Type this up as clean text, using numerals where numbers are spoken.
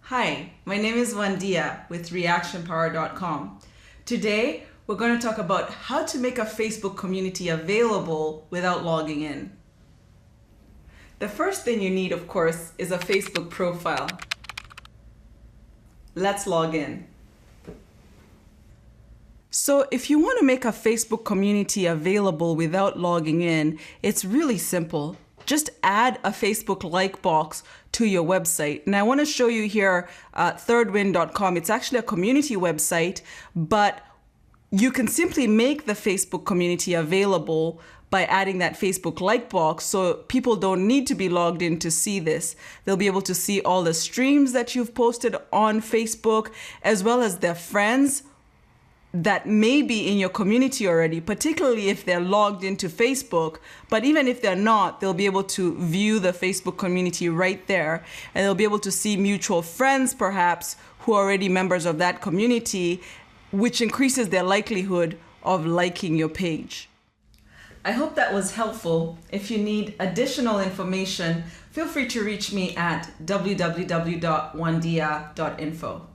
Hi, my name is Wandia with ReactionPower.com. Today, we're going to talk about how to make a Facebook community available without logging in. The first thing you need, of course, is a Facebook profile. Let's log in. So if you want to make a Facebook community available without logging in, it's really simple. Just add a Facebook like box to your website. And I want to show you here thirdwind.com. It's actually a community website, but you can simply make the Facebook community available by adding that Facebook like box, so people don't need to be logged in to see this. They'll be able to see all the streams that you've posted on Facebook, as well as their friends that may be in your community already, particularly if they're logged into Facebook. But even if they're not, they'll be able to view the Facebook community right there, and they'll be able to see mutual friends perhaps who are already members of that community, which increases their likelihood of liking your page. I hope that was helpful. If you need additional information, feel free to reach me at www.wandia.info.